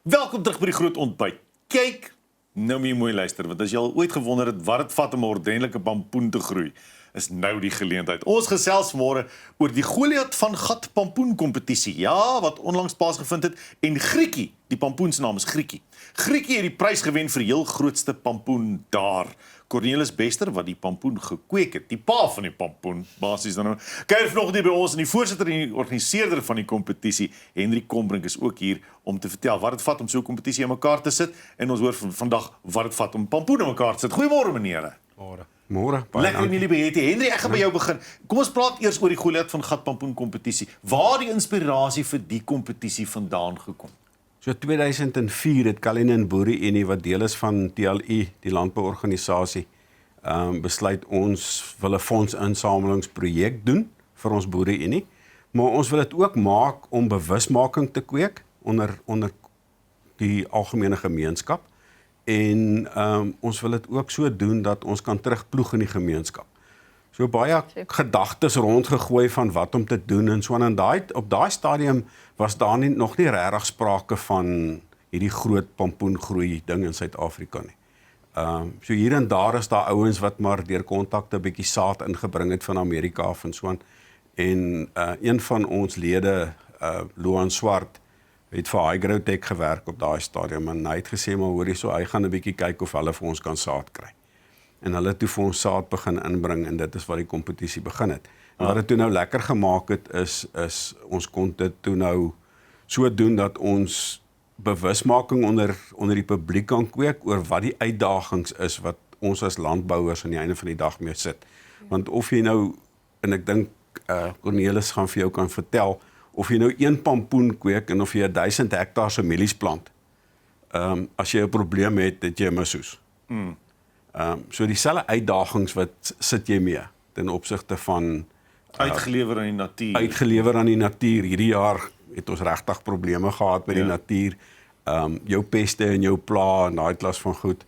Welkom terug by die groot ontbyt. Kyk, nou moet jy mooi luister, want as jy al ooit gewonder het wat dit vat om 'n ordentlike pampoen te groei, is nou die geleentheid. Ons gesels môre oor die Goliath van Gat pampoen kompetisie. Ja, wat onlangs plaasgevind het en Grietjie, die pampoen se naam is Grietjie. Grietjie het die prys gewen vir die heel grootste pampoen daar. Cornelis Bester wat die pampoen gekweek het, die pa van die pampoen, basies dan nou. Kuier vanoggend hier by ons en die voorsitter en die organiseerder van die kompetisie, Henry Kombrink, is ook hier om te vertel wat dit vat om so 'n kompetisie aan mekaar te sit en ons hoor vandag wat dit vat om pampoen aan mekaar te sit. Goeiemôre meneere. Môre. Lekker om jullie by te hê. Henry, ek gaan by jou begin. Kom ons praat eers oor die Goliath van Gat pampoen kompetisie. Waar die inspirasie vir die kompetisie vandaan gekom? So 2004 het Kalinin Boere-Unie wat deel is van TLU, die landbouorganisasie, besluit ons wil 'n fondsinsamelingsprojek doen vir ons Boere-Unie, maar ons wil dit ook maak om bewusmaking te kweek onder die algemene gemeenskap en ons wil dit ook so doen dat ons kan terugploeg in die gemeenskap. So baie gedagtes rondgegooi van wat om te doen en so aan. Op daai stadium was daar nog nie regtig sprake van hierdie groot pampoengroei ding in Suid-Afrika nie. So hier en daar is daar ouens wat maar deur kontakte 'n bietjie saad ingebring het van Amerika af en so aan. En een van ons lede, Loan Swart, het vir Hygrotech gewerk op daai stadium en hy het gesê maar hoorie so, hy gaan 'n bietjie kyk of hulle vir ons kan saad kry. En hulle het toe vir ons saad begin inbring en dit is waar die kompetisie begin het. En wat dit toe nou lekker gemaak het is ons kon dit toe nou so doen dat ons bewusmaking onder die publiek kan kweek oor wat die uitdagings is wat ons as landbouers aan die einde van die dag mee sit. Want of jy nou, en ek dink Cornelis gaan vir jou kan vertel, of jy nou een pampoen kweek en of jy 1000 hektaar se mielies plant, as jy 'n probleem het jy 'n missoes. So dieselfde uitdagings wat sit jy mee ten opsigte van Uitgelewer aan die natuur. Uitgelewer aan die natuur. Hierdie jaar het ons regtig probleme gehad met die natuur. Jou peste en jou pla en daai klas van goed.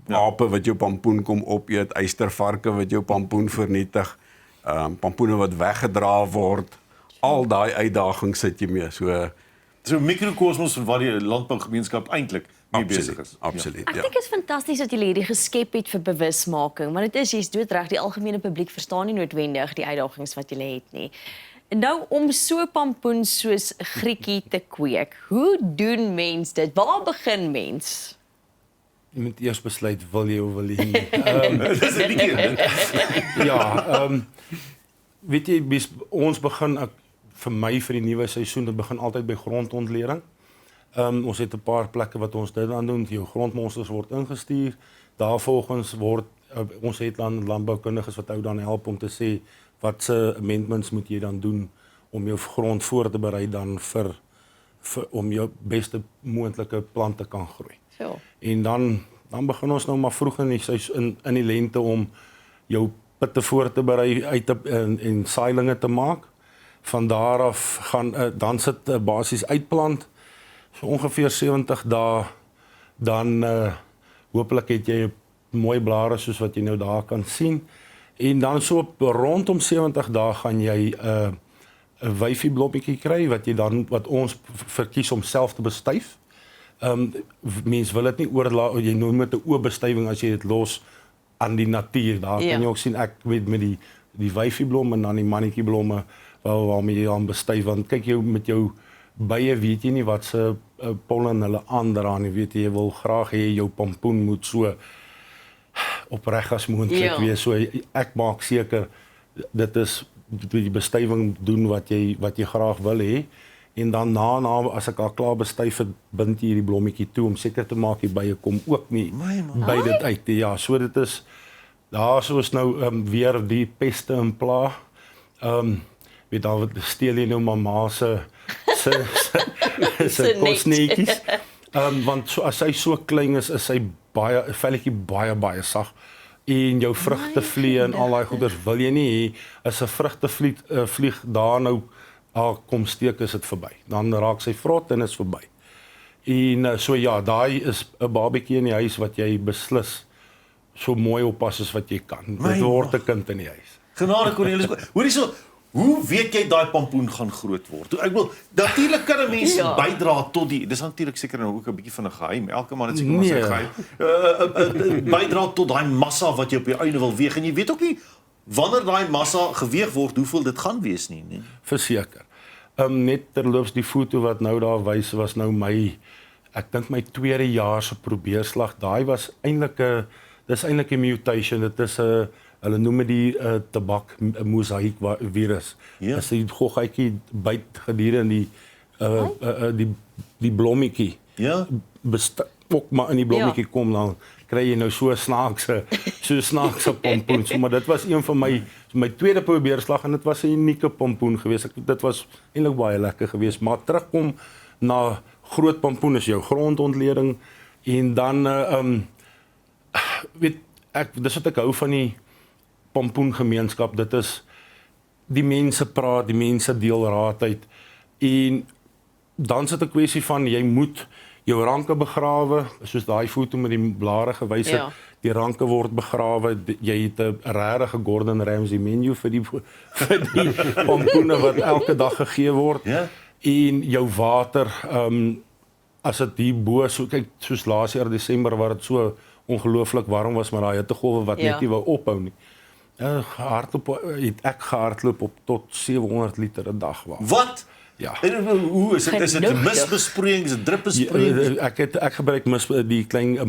Ape wat jou pampoen kom opeet, eystervarke wat jou pampoen vernietig, pampoene wat weggedra word. Al daai uitdagings sit jy mee. So 'n mikrokosmos van wat die landbougemeenskap eintlik mee besig is. Absoluut. Ek dink dit is fantasties dat julle hierdie geskep het vir bewusmaking, want dit is jy's doodreg, die algemene publiek verstaan nie noodwendig die uitdagings wat julle het nie. En nou om so pampoen soos Grietjie te kweek, hoe doen mens dit? Waar begin mens? Jy moet eers besluit wil jy of wil jy nie. Dis 'n bietjie. Ja, weet jy, ons begin vir my vir die nuwe seisoen, dit begin altyd by grondontleding. Ons het 'n paar plekke wat ons dit aan doen. Jou grondmonsters word ingestuur. Daarvolgens word ons het landboukundiges wat ou dan help om te sê wat se amendments moet jy dan doen om jou grond voor te berei dan vir om jou beste moontlike plante te kan groei. So. En dan begin ons nou maar vroeg in die lente om jou pitte voor te berei en saailinge te maak. Van daar af dan sit basies uitplant. So ongeveer 70 dae, dan hopelik het jy mooi blare soos wat jy nou daar kan sien. En dan so rondom 70 dae gaan jy 'n wyfieblommetjie kry wat ons verkies om self te bestuif. Mens wil dit nie oorlaat, jy noem dit 'n oopbestuiving as jy dit los aan die natuur. Daar kan jy ook sien ek weet met die wyfieblom en dan die mannetjieblomme waarmee jy aan bestuif, want kyk jou met jou bye weet jy nie wat se pollen hulle aandra nie, weet jy wil graag hê jou pampoen moet so opreg as moontlik wees. So ek maak seker dit is die bestuiving doen wat jy graag wil hê. En dan as ek al klaar bestuif het, bind jy hierdie blommetjie toe om seker te maak die bye kom ook nie by dit uit. Ja, so dit is daar soos nou weer die peste en pla. Weet daar steel jy nou mamma se kosnetjies. Want so as hy so klein is sy velletjie baie sag. En jou vrugtevliee en al daai goeders wil jy nie hê as 'n vrugtevlieg daar nou kom steek is dit verby. Dan raak sy vrot en is verby. En so ja, daai is 'n babatjie in die huis wat jy beslis so mooi oppas as wat jy kan. Dit word 'n kind in die huis. Genade Cornelis. Hoorie so, Hoe weet jy daai pampoen gaan groot word? Ek wil natuurlik kan 'n mens bydra tot die dis natuurlik seker nou ook 'n bietjie van 'n geheim. Elke man het seker maar sy geheim. Bydra tot daai massa wat jy op die einde wil weeg en jy weet ook nie wanneer daai massa geweeg word, hoeveel dit gaan wees nie, nee. Verseker. Net terloops die foto wat nou daar wys was nou ek dink my tweede jaar se probeerslag. Daai was eintlik dis eintlik 'n mutation. Dit is 'n hulle noem dit die tabak mosaïek virus. Ja. As die goggetjie byt gedurende die blommetjie. Ja. Ook maar in die blommetjie kom dan kry jy nou so snaakse pompoen. So, maar dit was een van my tweede probeerslag en dit was 'n unieke pompoen geweest. Dit was eintlik baie lekker geweest, maar terugkom na groot pompoen is jou grondontleding en dan weet dis wat ek hou van die pompoengemeenskap. Dit is die mense praat, die mense deel raad uit en dan sit 'n kwessie van jy moet jou ranke begrawe, soos daai foto met die blare gewys het, die ranke word begrawe, jy het 'n regte Gordon Ramsay menu vir die pompoene wat elke dag gegee word. En jou water, as dit hier bo, so kyk soos laas jaar Desember waar dit so ongelooflik warm was met daai hittegolwe wat net nie wou ophou nie. Ek gehardloop op tot 700 liter 'n dag. Wat? Ja. Hoe is dit? Is dit 'n misbesproeiing, is dit drupbesproeiing? Ek gebruik die klein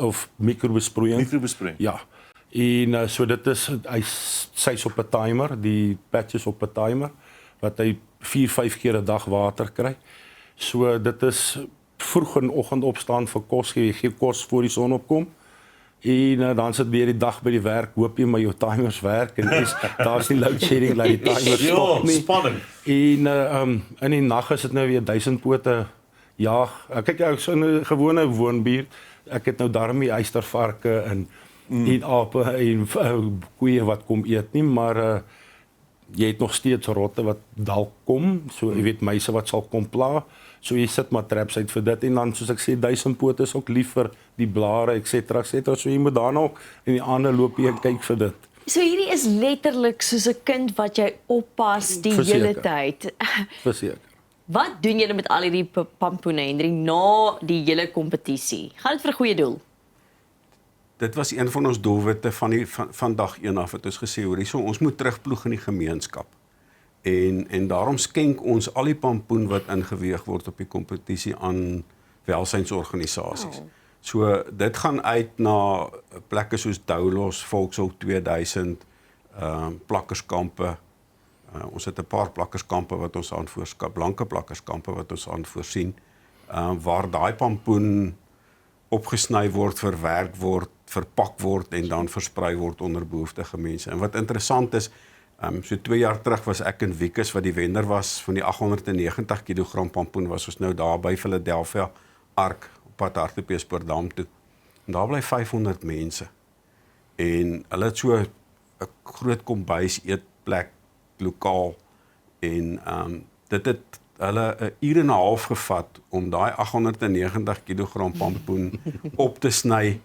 of mikrobesproeiing. Mikrobesproeiing. Ja. En so dit is sy's op 'n timer, die patches op 'n timer wat hy 4-5 keer 'n dag water kry. So dit is vroeg in die oggend opstaan vir kos gee, jy gee kos voor die son opkom. En dan sit weer die dag by die werk, hoop jy maar jou timers werk en daar's nie load shedding laat die timers stop nie. Spanning. En in die nag is dit nou weer 1000 pote jaag. Kyk ek so in 'n gewone woonbuurt, ek het nou daarmee eystervarke en ape en koeie wat kom eet nie, maar jy het nog steeds rotte wat dalk kom, so jy weet muise wat sal kom pla. So jy sit maar traps uit vir dit en dan soos ek sê 1000 pote is ook lief vir die blare et cetera. So jy moet daarna ook in die ander loop jy kyk vir dit. So hierdie is letterlik soos 'n kind wat jy oppas die hele tyd. Verseker. Wat doen julle met al hierdie pampoene Henry na die hele kompetisie? Gaan dit vir 'n goeie doel? Dit was een van ons doelwitte van dag 1 af het ons gesê hoor hierso ons moet terugploeg in die gemeenskap. En daarom skenk ons al die pampoen wat ingeweeg word op die kompetisie aan welsynsorganisasies. So dit gaan uit na plekke soos Doulos, Volkshulp 2000, plakkerskampe. Ons het 'n paar plakkerskampe wat ons aan voorskap, blanke plakkerskampe wat ons aan voorsien, waar daai pampoen opgesny word, verwerk word, verpak word en dan versprei word onder behoeftige mense. En wat interessant is, so 2 jaar terug was ek in Wiekes wat die wenner was van die 890 kg pampoen was ons nou daar by Philadelphia Ark op pad Hartbeespoortdam toe. En daar bly 500 mense. En hulle het so 'n groot kombuis eetplek lokaal en dit het hulle 'n uur en 'n half gevat om daai 890 kg pampoen op te sny,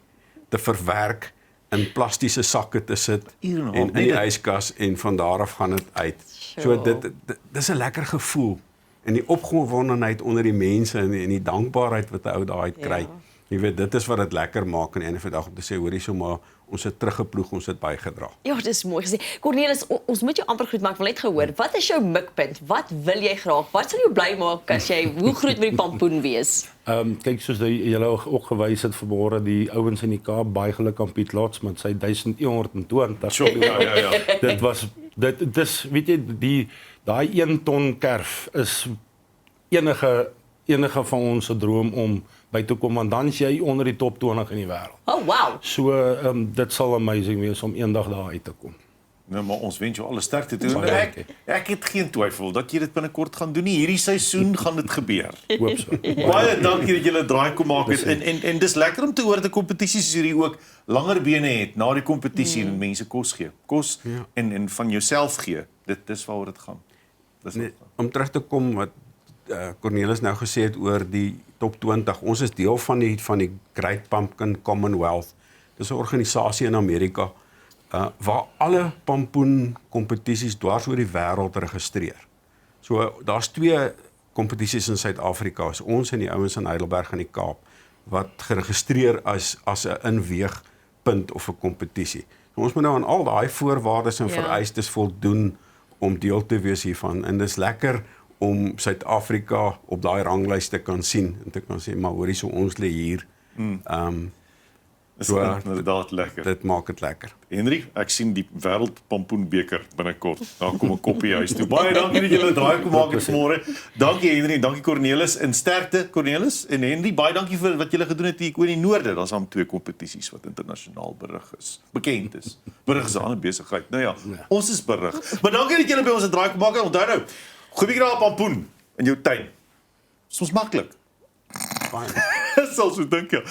te verwerk, in plastiese sakke te sit en in die yskas en van daar af gaan dit uit. So dis 'n lekker gevoel en die opgewondenheid onder die mense en die dankbaarheid wat 'n ou daai kry. Jy weet dit is wat dit lekker maak aan die einde van die dag om te sê hoor hierso maar ons het teruggeploeg, ons het bygedra. Ja, dis mooi gesê. Cornelis, ons moet jou amper groet maak, wil net gehoor. Wat is jou mikpunt? Wat wil jy graag? Wat sal jou bly maak as jy hoe groot wil die pampoen wees? Kyk soos julle ook gewys het vanmôre die ouens in die Kaap baie geluk aan Piet Lots met sy 1120. Ja. Dit is weet jy daai 1 ton kerf is enige van ons se droom om by te kom want dan is jy onder die top 20 in die wêreld. Oh wow. So dit sal amazing wees om eendag daar uit te kom. Nou maar ons wens jou alle sterkte toe. Ek het geen twyfel dat jy dit binnekort gaan doen. Hierdie seisoen gaan dit gebeur. Hoop so. Baie dankie dat julle draai kom maak het. En dis lekker om te hoor dat kompetisies soos hierdie ook langer bene het na die kompetisie en mense kos gee. Kos en van jouself gee. Dis waaroor dit gaan. Om terug te kom wat Cornelis nou gesê het oor die top 20. Ons is deel van die Great Pumpkin Commonwealth. Dis 'n organisasie in Amerika waar alle pampoen kompetisies dwars oor die wêreld registreer. So daar's 2 kompetisies in Suid-Afrika, ons en die ouens in Heidelberg in die Kaap, wat geregistreer as 'n inweegpunt of 'n kompetisie. So ons moet nou aan al daai voorwaardes en vereistes voldoen om deel te wees hiervan. En dis lekker om Suid-Afrika op daai ranglys te kan sien en te kan sê, maar hoorie, so ons lê hier. Is So, inderdaad lekker. Dit maak dit lekker. Henry, ek sien die wêreldpampoenbeker binnekort. Daar kom 'n koppie huis toe. Baie dankie dat julle draai kom maak het vanmôre. Dankie Henry en dankie Cornelis. En sterkte Cornelis en Henry. Baie dankie vir wat julle gedoen het hier oor die noorde. Daar's aan 2 kompetisies wat internasionaal bekend is. Berig is 'n ander besigheid. Nou ja, ons is berig. Maar dankie dat julle by ons 'n draai kom maak het. Onthou nou, gooi 'n bietjie daar pampoen in jou tuin. Dis ons maklik. Fyn. Sal so dink jy.